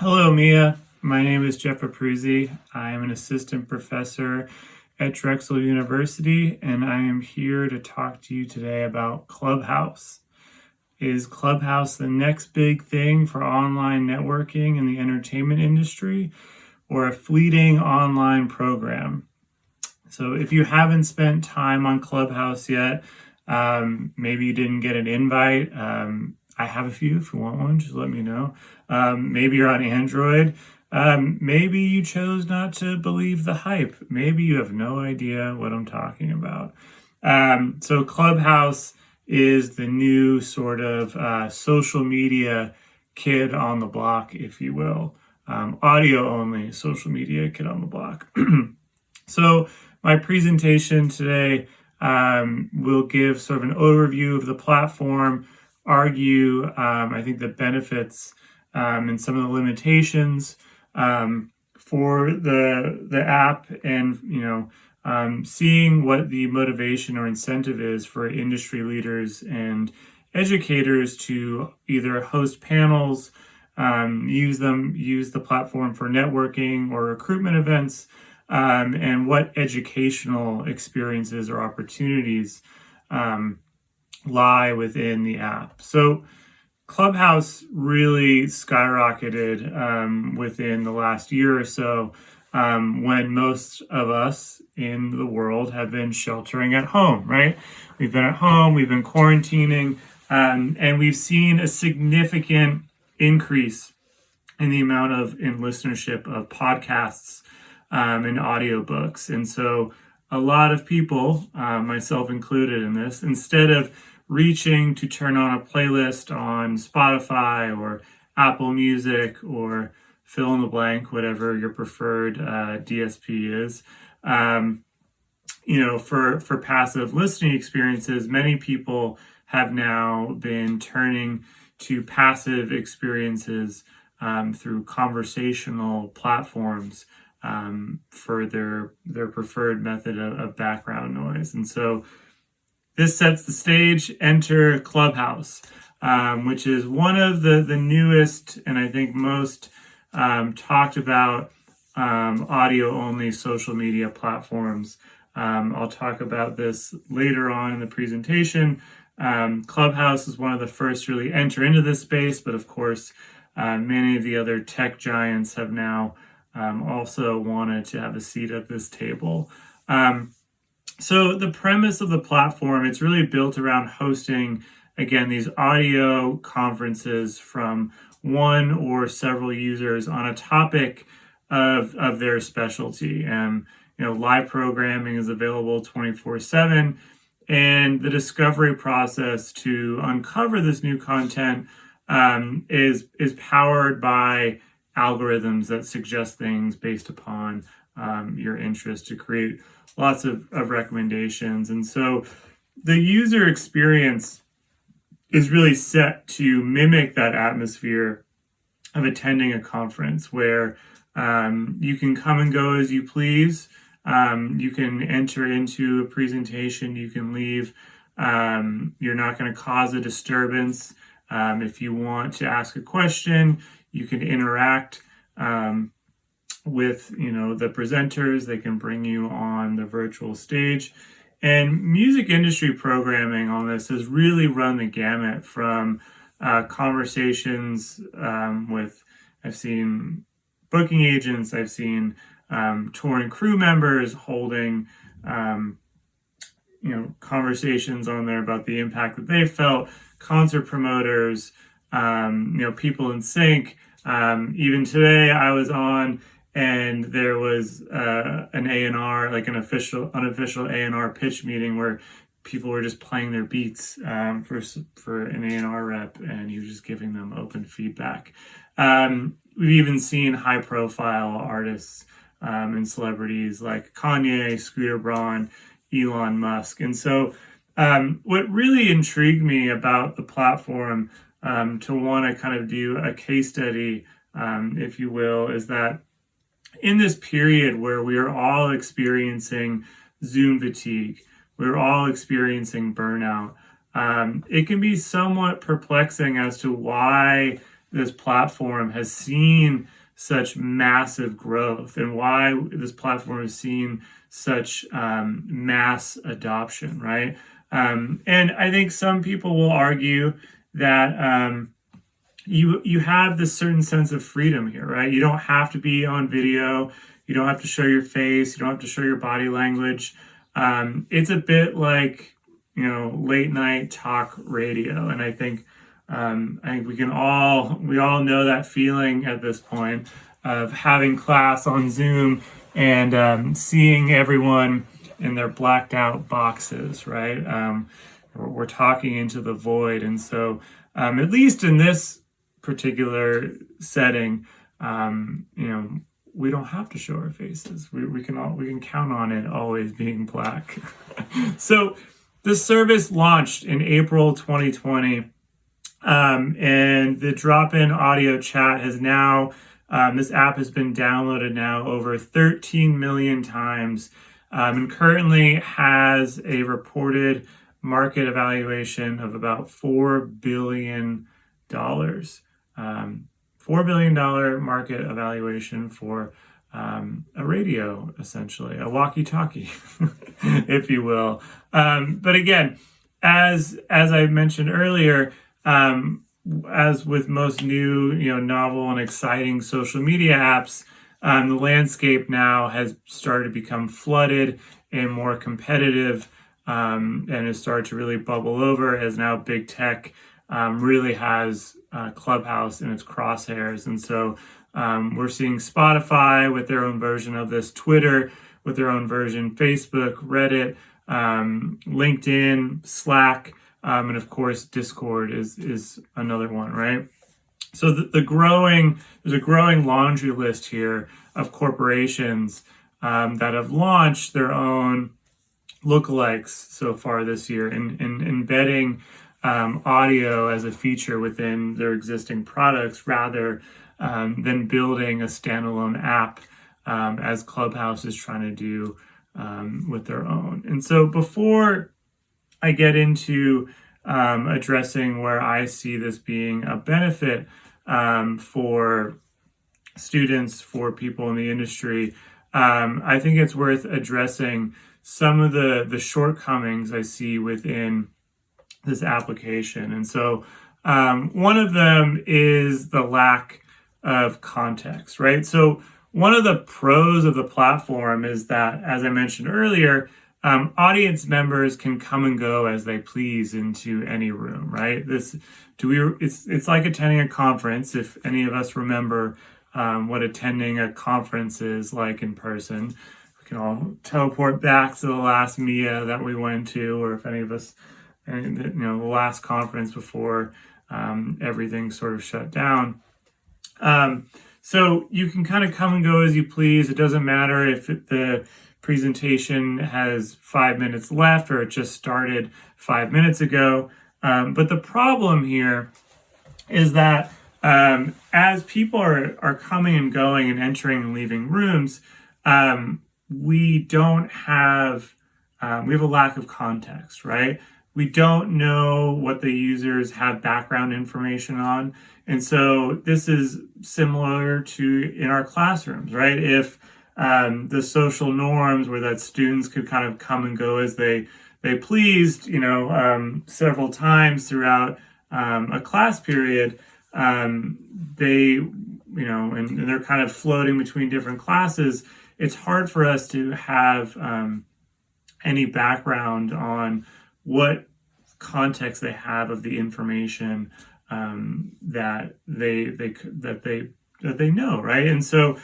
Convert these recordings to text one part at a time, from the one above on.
Hello, Mia. My name is Jeff Apruzzese. I am an assistant professor at Drexel University, and I am here to talk to you today about Clubhouse. Is Clubhouse the next big thing for online networking in the entertainment industry, or a fleeting online program? So if you haven't spent time on Clubhouse yet, maybe you didn't get an invite. I have a few. If you want one, just let me know. Maybe you're on Android. Maybe you chose not to believe the hype. Maybe you have no idea what I'm talking about. So Clubhouse is the new sort of social media kid on the block, if you will. Audio only social media kid on the block. So my presentation today will give sort of an overview of the platform, argue, I think, the benefits and some of the limitations for the app, and seeing what the motivation or incentive is for industry leaders and educators to either host panels, use the platform for networking or recruitment events, and what educational experiences or opportunities lie within the app. So Clubhouse really skyrocketed within the last year or so, when most of us in the world have been sheltering at home, right? We've been at home, we've been quarantining, and we've seen a significant increase in the amount of listenership of podcasts and audiobooks. And so a lot of people, myself included in this, instead of reaching to turn on a playlist on Spotify or Apple Music or fill in the blank, whatever your preferred DSP is, for passive listening experiences, many people have now been turning to passive experiences through conversational platforms for their preferred method of background noise. And so this sets the stage. Enter Clubhouse, which is one of the newest and I think most talked about audio-only social media platforms. I'll talk about this later on in the presentation. Clubhouse is one of the first to really enter into this space, but of course, many of the other tech giants have now also wanted to have a seat at this table. So the premise of the platform, it's really built around hosting, again, these audio conferences from one or several users on a topic of their specialty. And, live programming is available 24/7. And the discovery process to uncover this new content is powered by algorithms that suggest things based upon your interest to create lots of recommendations. And so the user experience is really set to mimic that atmosphere of attending a conference where you can come and go as you please. You can enter into a presentation, you can leave. You're not going to cause a disturbance. If you want to ask a question, you can interact with the presenters. They can bring you on the virtual stage. And music industry programming on this has really run the gamut from conversations I've seen booking agents, I've seen touring crew members holding conversations on there about the impact that they felt, concert promoters, people in sync. Even today I was on, and there was an A&R, like an unofficial A&R pitch meeting where people were just playing their beats for an A&R rep, and he was just giving them open feedback. We've even seen high-profile artists and celebrities like Kanye, Scooter Braun, Elon Musk. And so what really intrigued me about the platform to want to kind of do a case study, if you will, is that in this period where we are all experiencing Zoom fatigue, we're all experiencing burnout, it can be somewhat perplexing as to why this platform has seen such massive growth and why this platform has seen such mass adoption, right? And I think some people will argue that you have this certain sense of freedom here, right? You don't have to be on video, you don't have to show your face, you don't have to show your body language. It's a bit like, late night talk radio, and I think we all know that feeling at this point of having class on Zoom and seeing everyone in their blacked out boxes, right? We're talking into the void, and so at least in this particular setting, we don't have to show our faces. We can count on it always being black. So the service launched in April 2020, and the drop-in audio chat has now, this app has been downloaded now over 13 million times, and currently has a reported market evaluation of about $4 billion. $4 billion market evaluation for a radio, essentially, a walkie-talkie, if you will. But again, as I mentioned earlier, as with most new, novel and exciting social media apps, the landscape now has started to become flooded and more competitive, and has started to really bubble over as now big tech really has Clubhouse in its crosshairs. And so we're seeing Spotify with their own version of this, Twitter with their own version, Facebook, Reddit, LinkedIn, Slack, and of course Discord is another one, right? So there's a growing laundry list here of corporations that have launched their own lookalikes so far this year, and embedding audio as a feature within their existing products rather than building a standalone app as Clubhouse is trying to do with their own. And so before I get into addressing where I see this being a benefit for students, for people in the industry, I think it's worth addressing some of the shortcomings I see within this application. And so one of them is the lack of context, right? So one of the pros of the platform is that, as I mentioned earlier, audience members can come and go as they please into any room, right? It's like attending a conference. If any of us remember what attending a conference is like in person, we can all teleport back to the last MIA that we went to, or if any of us, the last conference before everything sort of shut down. So you can kind of come and go as you please. It doesn't matter if the presentation has 5 minutes left or it just started 5 minutes ago. But the problem here is that as people are coming and going and entering and leaving rooms, we have a lack of context, right? We don't know what the users have background information on. And so this is similar to in our classrooms, right? If the social norms were that students could kind of come and go as they pleased, several times throughout a class period, and they're kind of floating between different classes, it's hard for us to have any background on what context they have of the information that they know, right? And so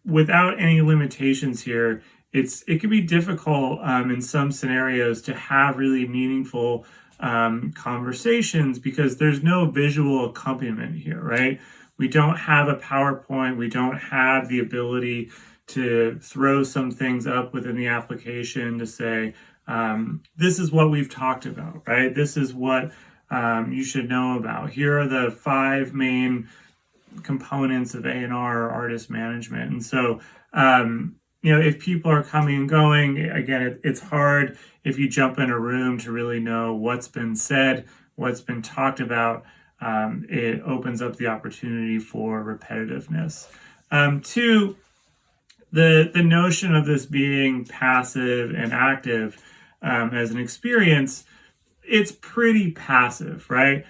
without any limitations here, it can be difficult in some scenarios to have really meaningful conversations because there's no visual accompaniment here, right? We don't have a PowerPoint. We don't have the ability to throw some things up within the application to say, this is what we've talked about, right? This is what you should know about. Here are the 5 main components of A&R or artist management. And so, if people are coming and going, again, it's hard if you jump in a room to really know what's been said, what's been talked about. it opens up the opportunity for repetitiveness. Two, the notion of this being passive and active as an experience, it's pretty passive, right?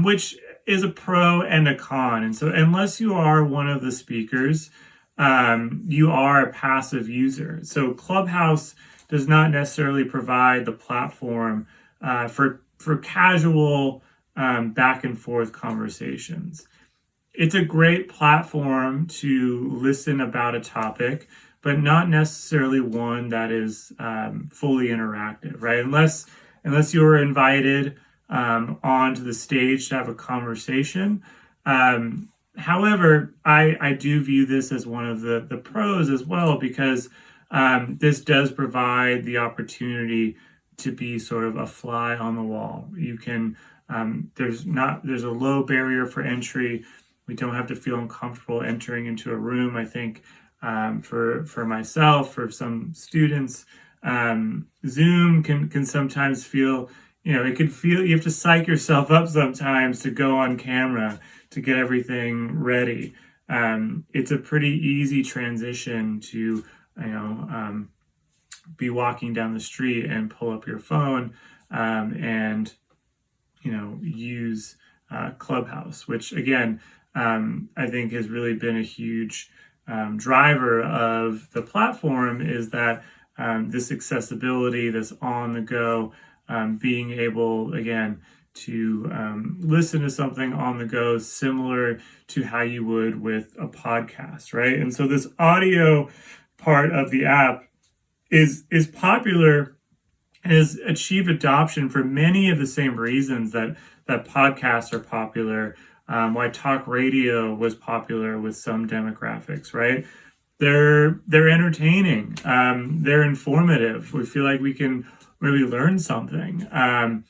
Which is a pro and a con. And so unless you are one of the speakers, you are a passive user. So Clubhouse does not necessarily provide the platform for casual back and forth conversations. It's a great platform to listen about a topic, but not necessarily one that is fully interactive, right? Unless you were invited onto the stage to have a conversation. However, I do view this as one of the pros as well, because this does provide the opportunity to be sort of a fly on the wall. You can there's a low barrier for entry. We don't have to feel uncomfortable entering into a room. I think for myself, for some students, Zoom can sometimes feel, it could feel you have to psych yourself up sometimes to go on camera to get everything ready. It's a pretty easy transition to, be walking down the street and pull up your phone and, use Clubhouse, which again, I think has really been a huge driver of the platform, is that this accessibility, this on the go, being able, again, to listen to something on the go, similar to how you would with a podcast, right? And so this audio part of the app is popular and has achieved adoption for many of the same reasons that podcasts are popular, why talk radio was popular with some demographics, right? They're entertaining, they're informative. We feel like we can really learn something. And,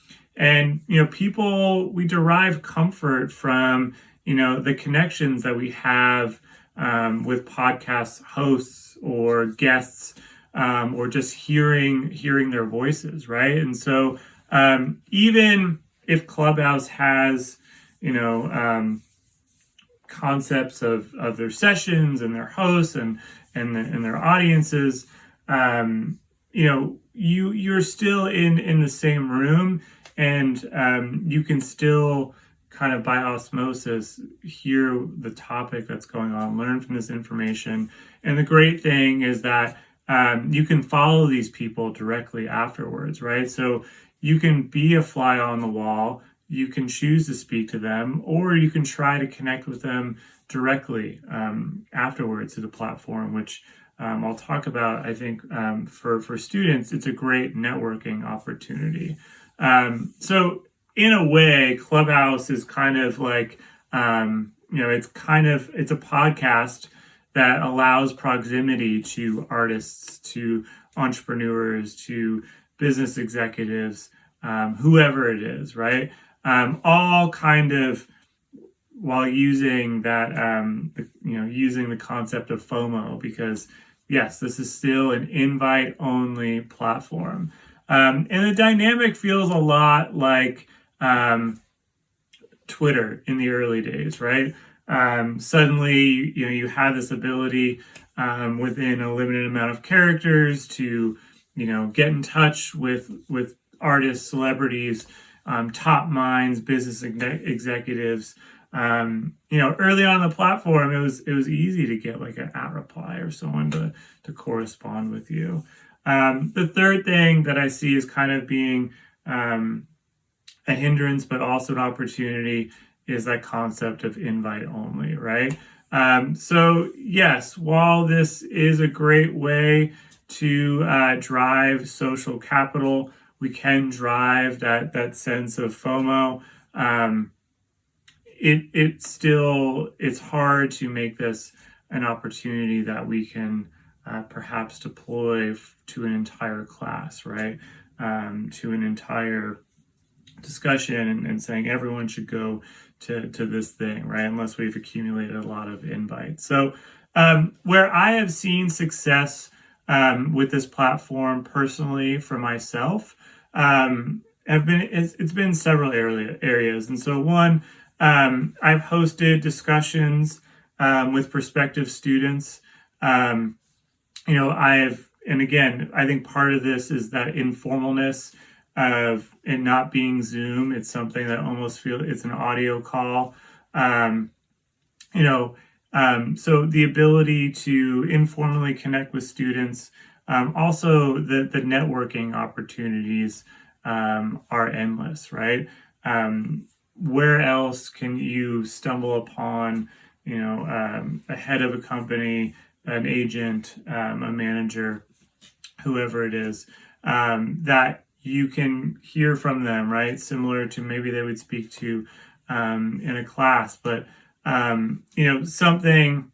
we derive comfort from, the connections that we have with podcast hosts or guests, or just hearing their voices, right? And so even if Clubhouse has, concepts of their sessions and their hosts and their audiences, you're still in the same room, and you can still kind of by osmosis hear the topic that's going on, learn from this information. And the great thing is that you can follow these people directly afterwards, right? So you can be a fly on the wall, you can choose to speak to them, or you can try to connect with them directly afterwards to the platform, which I'll talk about. I think for students, it's a great networking opportunity. So in a way, Clubhouse is kind of like, it's a podcast that allows proximity to artists, to entrepreneurs, to business executives, whoever it is, right? All kind of while using that, using the concept of FOMO, because yes, this is still an invite-only platform. And the dynamic feels a lot like Twitter in the early days, right? Suddenly, you have this ability within a limited amount of characters to, get in touch with artists, celebrities, top minds, business executives. Early on the platform, it was easy to get like an @ reply or someone to correspond with you. The third thing that I see is kind of being a hindrance, but also an opportunity, is that concept of invite only, right? So yes, while this is a great way to drive social capital, we can drive that sense of FOMO. It's hard to make this an opportunity that we can perhaps deploy to an entire class, right? To an entire discussion and saying everyone should go to this thing, right? Unless we've accumulated a lot of invites. So where I have seen success with this platform personally for myself, it's been several areas. And so one, I've hosted discussions with prospective students. And again, I think part of this is that informalness of it not being Zoom. It's something that almost feels it's an audio call. Um, you know, so the ability to informally connect with students, also the networking opportunities are endless, right? Where else can you stumble upon, a head of a company, an agent, a manager, whoever it is, that you can hear from them, right? Similar to maybe they would speak to in a class, but something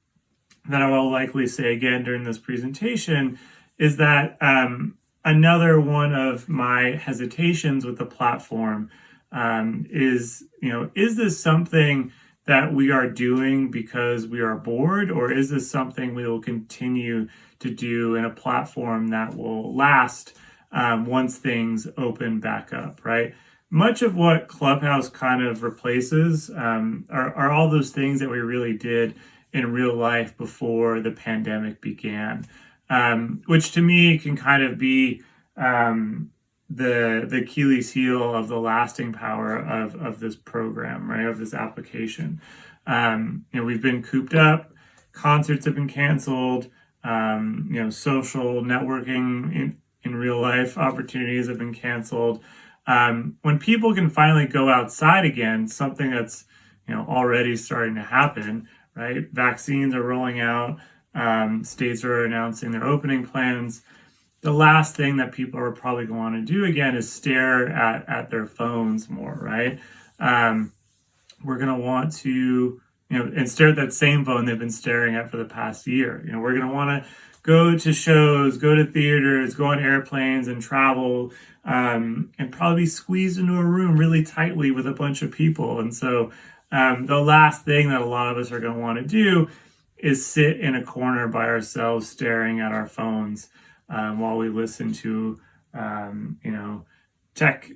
that I will likely say again during this presentation is that another one of my hesitations with the platform is this something that we are doing because we are bored, or is this something we will continue to do in a platform that will last once things open back up, right? Much of what Clubhouse kind of replaces are all those things that we really did in real life before the pandemic began, which to me can kind of be the Achilles heel of the lasting power of this program, right? Of this application. We've been cooped up, concerts have been canceled, social networking in real life opportunities have been canceled. When people can finally go outside again, something that's already starting to happen, right? Vaccines are rolling out, states are announcing their opening plans. The last thing that people are probably going to do again is stare at their phones more, right? We're going to want to, and stare at that same phone they've been staring at for the past year. We're going to want to go to shows, go to theaters, go on airplanes and travel, and probably squeezed into a room really tightly with a bunch of people. And so the last thing that a lot of us are going to want to do is sit in a corner by ourselves staring at our phones while we listen to, tech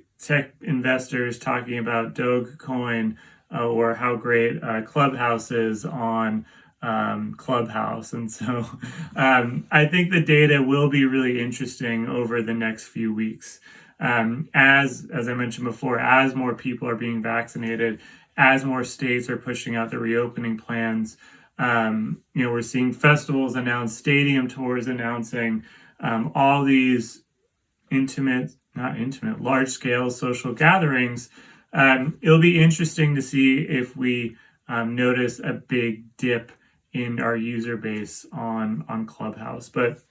investors talking about Dogecoin or how great Clubhouse is on Clubhouse. And so I think the data will be really interesting over the next few weeks. As I mentioned before, as more people are being vaccinated, as more states are pushing out the reopening plans, we're seeing festivals announce, stadium tours announcing, all these large scale social gatherings. It'll be interesting to see if we notice a big dip in our user base on Clubhouse. But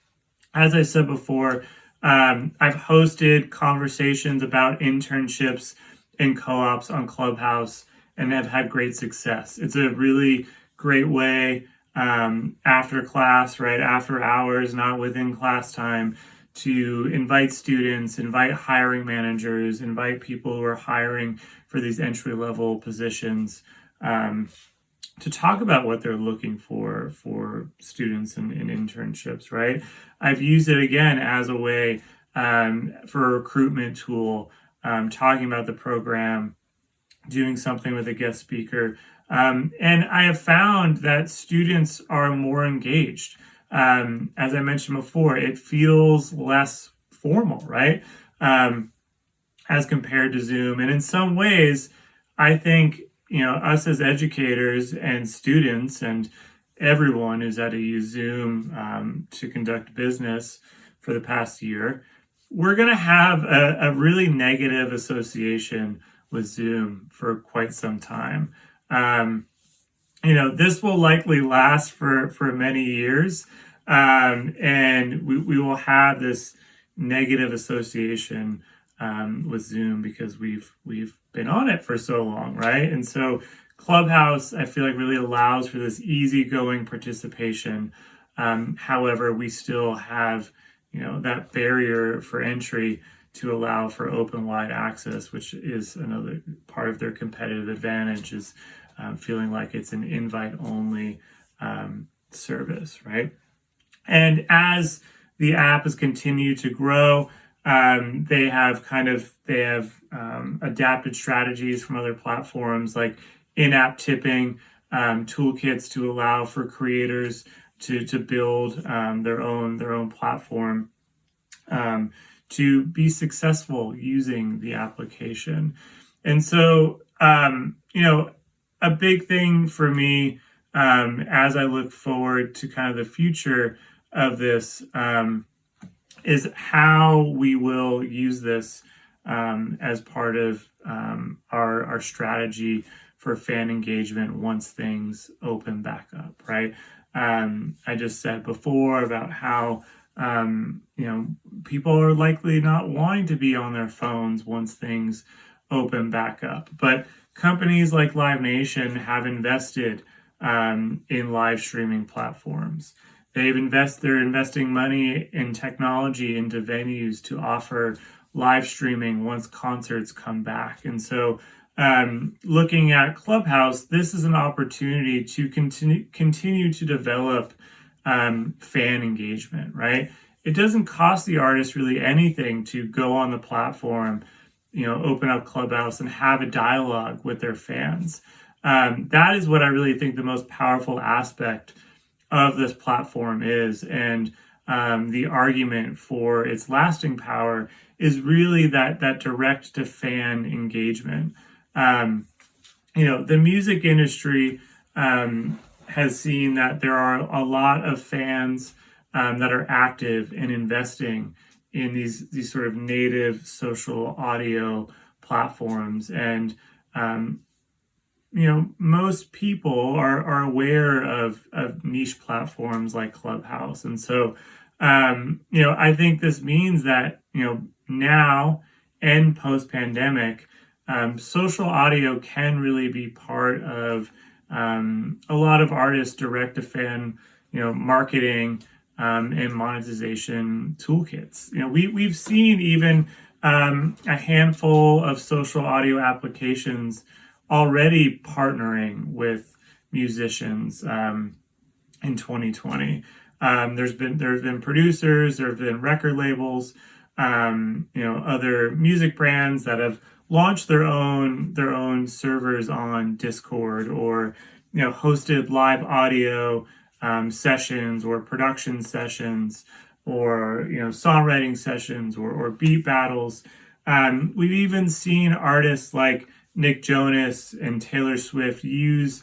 as I said before, I've hosted conversations about internships and co-ops on Clubhouse and have had great success. It's a really great way after class, right after hours, not within class time, to invite students, invite hiring managers, invite people who are hiring for these entry-level positions to talk about what they're looking for students in internships, right? I've used it again as a way for a recruitment tool, talking about the program, doing something with a guest speaker. And I have found that students are more engaged. As I mentioned before, it feels less formal, right? As compared to Zoom. And in some ways, I think, us as educators and students and everyone who's had to use Zoom to conduct business for the past year, we're going to have a really negative association with Zoom for quite some time. This will likely last for many years, and we will have this negative association with Zoom because we've been on it for so long, right? And so Clubhouse, I feel like, really allows for this easygoing participation. However, we still have that barrier for entry to allow for open wide access, which is another part of their competitive advantage, is feeling like it's an invite only service, right? And as the app has continued to grow, they have adapted strategies from other platforms like in-app tipping toolkits to allow for creators to build their own platform to be successful using the application. And so, a big thing for me as I look forward to kind of the future of this is how we will use this as part of our strategy for fan engagement once things open back up, right? I just said before about how people are likely not wanting to be on their phones once things open back up. But companies like Live Nation have invested in live streaming platforms. They're investing money in technology into venues to offer live streaming once concerts come back. And so looking at Clubhouse, this is an opportunity to continue to develop fan engagement, right? It doesn't cost the artist really anything to go on the platform, open up Clubhouse and have a dialogue with their fans. That is what I really think the most powerful aspect of this platform is. And the argument for its lasting power is really that direct to fan engagement. The music industry has seen that there are a lot of fans that are active and investing in these sort of native social audio platforms. And, most people are aware of niche platforms like Clubhouse. And so, I think this means that, now and post-pandemic, social audio can really be part of a lot of artists' direct-to-fan, marketing and monetization toolkits. We've seen even a handful of social audio applications already partnering with musicians in 2020. There's been producers, there have been record labels, other music brands that have launched their own servers on Discord, or hosted live audio sessions or production sessions, or songwriting sessions, or beat battles. We've even seen artists like Nick Jonas and Taylor Swift use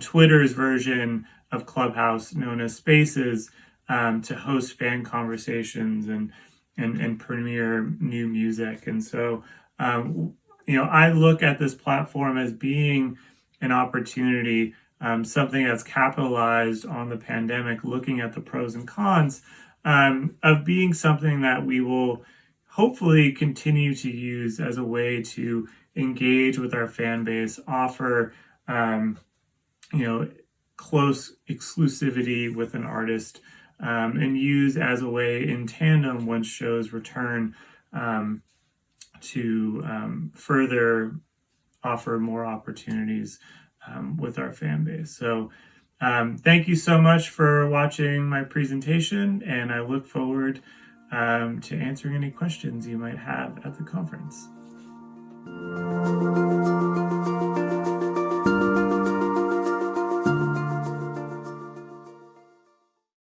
Twitter's version of Clubhouse, known as Spaces, to host fan conversations and premiere new music. And so, I look at this platform as being an opportunity, something that's capitalized on the pandemic, looking at the pros and cons of being something that we will hopefully continue to use as a way to engage with our fan base, offer, close exclusivity with an artist, and use as a way in tandem once shows return to further offer more opportunities with our fan base. So thank you so much for watching my presentation, and I look forward to answering any questions you might have at the conference.